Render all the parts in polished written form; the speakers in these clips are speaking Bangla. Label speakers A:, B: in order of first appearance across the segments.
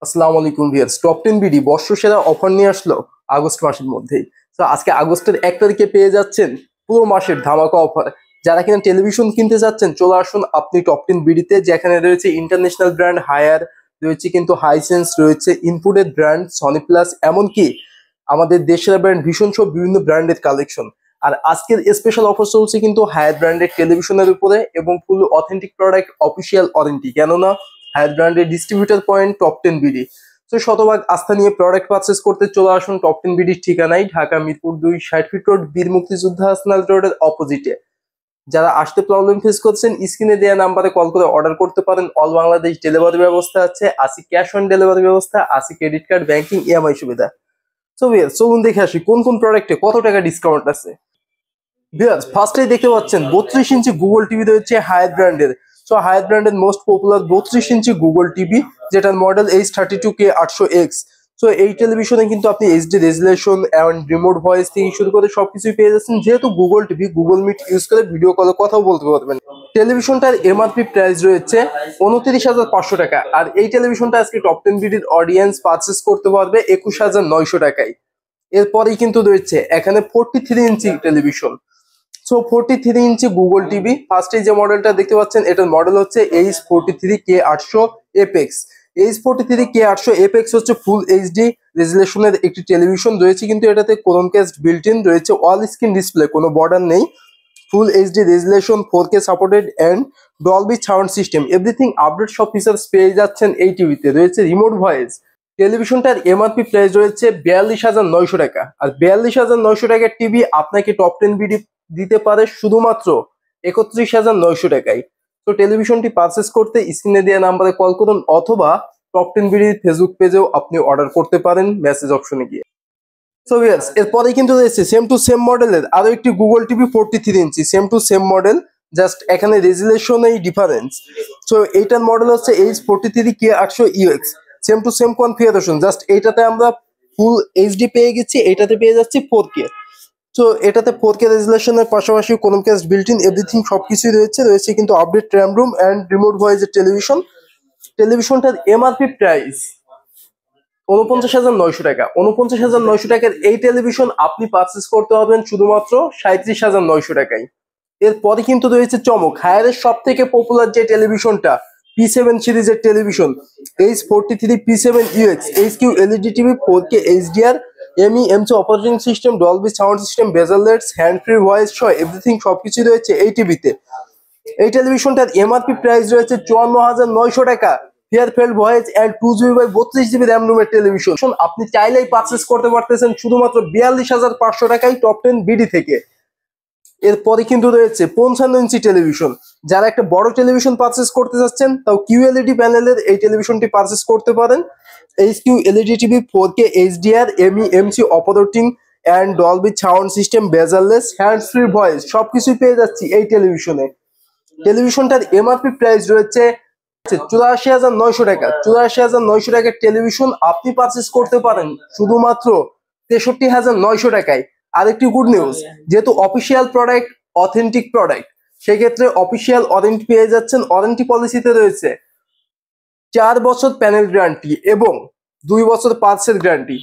A: আসসালামু আলাইকুম ভিউয়ার্স। টপ 10 বিডি বর্ষসেরা অফার নিয়ে আসলো আগস্ট মাসের মধ্যেই। তো আজকে আগস্টের 1 তারিখে পেয়ে যাচ্ছেন পুরো মাসের ধামাকা অফার। যারা কিনা টেলিভিশন কিনতে যাচ্ছেন চলে আসুন আপনি টপ 10 বিডিতে, যেখানে রয়েছে ইন্টারন্যাশনাল ব্র্যান্ড হায়ার, রয়েছে কিন্তু হাইসেন্স, রয়েছে ইনপুটেড ব্র্যান্ড সনি প্লাস, এমনকি আমাদের দেশের ব্র্যান্ড ভীষণ সব বিভিন্ন ব্র্যান্ডের কালেকশন। আর আজকের স্পেশাল অফার চলছে কিন্তু হায়ার ব্র্যান্ডের টেলিভিশনের উপরে এবং ফুল অথেন্টিক প্রোডাক্ট অফিসিয়াল ওয়ারেন্টি, কেননা হায়ার ব্র্যান্ডের ডিস্ট্রিবিউটর পয়েন্ট টপ 10 বিডি। তো শতভাগ আস্থা নিয়ে প্রোডাক্ট পারচেস করতে চলে আসুন টপ 10 বিডির ঠিকানায়, ঢাকা মিরপুর 2 60 ফিট রোড, বীর মুক্তিযোদ্ধা হাসনাল রোডের অপোজিটে। যারা আসতে প্রবলেম ফেস করছেন স্ক্রিনে দেওয়া নাম্বারে কল করে অর্ডার করতে পারেন। অল বাংলাদেশ ডেলিভারি ব্যবস্থা আছে, আসি ক্যাশ অন ডেলিভারি ব্যবস্থা, আসি ক্রেডিট কার্ড, ব্যাংকিং, ইএমআই সুবিধা। সো ভিউয়ার্স চলুন দেখে আসি কোন কোন প্রোডাক্টে কত টাকা ডিসকাউন্ট আছে। ভিউয়ার্স ফার্স্টেই দেখতে পাচ্ছেন 32 ইঞ্চি গুগল টিভি রয়েছে হায়ার ব্র্যান্ডের। সো হায়ার ব্র্যান্ডের most popular 32 inch Google TV, যেটার মডেল H32K800X। সো এই টেলিভিশনে কিন্তু আপনি HD resolution and remote voice থেকে শুরু করে সবকিছুই পেয়ে যাচ্ছেন। যেহেতু Google TV, Google Meet use করে ভিডিও কলে কথাও বলতে পারবেন। টেলিভিশনটার এমআরপি প্রাইস রয়েছে 29,500 টাকা, আর এই টেলিভিশনটা আজকে টপ 10 বিডির অডিয়েন্স পারচেস করতে পারবে 21,900 টাকায়। এরপরেই কিন্তু রয়েছে এখানে 43 ইঞ্চি টেলিভিশন। সো 43 ইঞ্চি গুগল টিভি, ফার্স্টে যে মডেলটা দেখতে পাচ্ছেন এটার মডেল হচ্ছে H43K800 H43K800 হচ্ছে ফুল এইচডি রেজুলেশনের একটি টেলিভিশন রয়েছে, কিন্তু এটাতে ক্রোমকাস্ট বিল্ট ইন রয়েছে, অল স্ক্রিন ডিসপ্লে, কোনো বর্ডার নেই, full HD resolution, 4K supported and Dolby sound system, everything update সব ফিচার্স পেয়ে যাচ্ছেন এই টিভিতে। রয়েছে রিমোট ভয়েস। টেলিভিশনটার এমআরপি প্রাইস রয়েছে 42,900 টাকা, আর 42,900 টাকার টিভি আপনাকে টপ 10 বিডি দিতে পারে শুধুমাত্র 31,900 টাকায়। তো টেলিভিশনটি পারচেস করতে স্ক্রিনে দেওয়া নাম্বারে কল করুন, অথবা টপ 10 বিডি ফেসবুক পেজেও আপনি অর্ডার করতে পারেন মেসেজ অপশনে গিয়ে। সো ভিউয়ার্স এরপরে কিন্তু রয়েছে সেম টু সেম মডেলের আরো একটি Google TV 43 inch, same to same model, just এখানে রেজুলেশনেই ডিফারেন্স। সো এইটার মডেল হচ্ছে H43K800UX, same to same configuration, just এইটাতে আমরা ফুল এইচডি পেয়ে গেছি, এইটাতে পেয়ে যাচ্ছি 4K। সো এটাতে 4K রেজুলেশনের পাশাপাশি ক্রোমকাস্ট বিল্ট ইন এভরিথিং সবকিছুই রয়েছে কিন্তু update RAM ROM and remote ভয়েসের টেলিভিশন। টেলিভিশনটার এমআরপি প্রাইস 49,900 টাকা। 49,900 টাকার এই টেলিভিশন আপনি পারচেস করতে পারবেন শুধুমাত্র 37,900 টাকায়। এরপরে কিন্তু রয়েছে চমক, হায়ারের সব থেকে পপুলার যে টেলিভিশনটা P7 সিরিজের television H43P7UX HQ LED TV, 4K HDR, MEMC operating system, Dolby sound system, বেজাল লাইটস, হ্যান্ড ফ্রি ভয়েস সহ এভরিথিং সবকিছু রয়েছে এই টিভিতে। এই টেলিভিশনটার এমআরপি প্রাইস রয়েছে 54,900 টাকা। ফেয়ারফেল্ড ভয়েস এন্ড 2GB/32GB র্যাম রুমের টেলিভিশন আপনি চাইলেই পারচেস করতে পারতেছেন শুধুমাত্র 42,500 টাকায় টপ 10 বিডি থেকে। এরপরে কিন্তু রয়েছে 55 ইঞ্চি টেলিভিশন, যারা একটা বড় টেলিভিশন পারচেস করতে যাচ্ছেন তাও কিউএলইডি প্যানেলের এই টেলিভিশনটি পারচেস করতে পারেন। HQ LED TV, 4K HDR, MEMC operating and Dolby sound system, bezelless, hand free voice সবকিছুই পেয়ে যাচ্ছি এই টেলিভিশনে। টেলিভিশনটার এমআরপি প্রাইস রয়েছে 84,900 টাকা। 84,900 টাকার টেলিভিশন আপনি পারচেস করতে পারেন শুধুমাত্র 63,900 টাকায়। আরেকটি গুড নিউজ, যেহেতু অফিসিয়াল প্রোডাক্ট, অথেন্টিক প্রোডাক্ট, সেক্ষেত্রে অফিসিয়াল ওয়ারেন্টি পেয়ে যাচ্ছেন। ওয়ারেন্টি পলিসিতে রয়েছে 4 বছর প্যানেল গ্যারান্টি এবং 2 বছর পার্টসের গ্যারান্টি।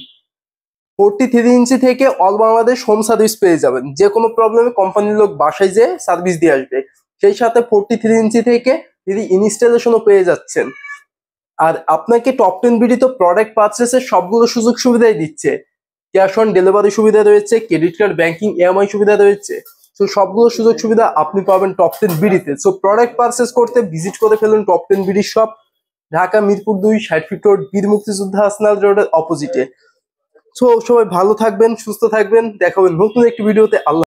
A: 43 ইঞ্চি থেকে অল বাংলাদেশ হোম সার্ভিস পেয়ে যাবেন, যে কোনো প্রবলেমে কোম্পানির লোক বাসায় যেয়ে সার্ভিস দিয়ে আসবে। সেই সাথে 43 ইঞ্চি থেকে যদি ইনস্টলেশনও পেয়ে যাচ্ছেন। আর আপনাকে টপ 10 বিডি তো প্রোডাক্ট পারচেসের সবগুলো সুযোগ সুবিধাই দিচ্ছে। ক্যাশ অন ডেলিভারি সুবিধা রয়েছে, ক্রেডিট কার্ড, ব্যাংকিং, ইএমআই সুবিধা রয়েছে। তো সবগুলো সুযোগ সুবিধা আপনি পাবেন টপ 10 বিডিতে। সো প্রোডাক্ট পারচেস করতে ভিজিট করে ফেলুন top 10 BD shop, Dhaka Mirpur 2 60 fit road, বীর মুক্তিযোদ্ধা হাসনাল রোডের অপোজিটে। সো সবাই ভালো থাকবেন, সুস্থ থাকবেন, দেখা হবে নতুন একটি ভিডিওতে। আল্লাহ।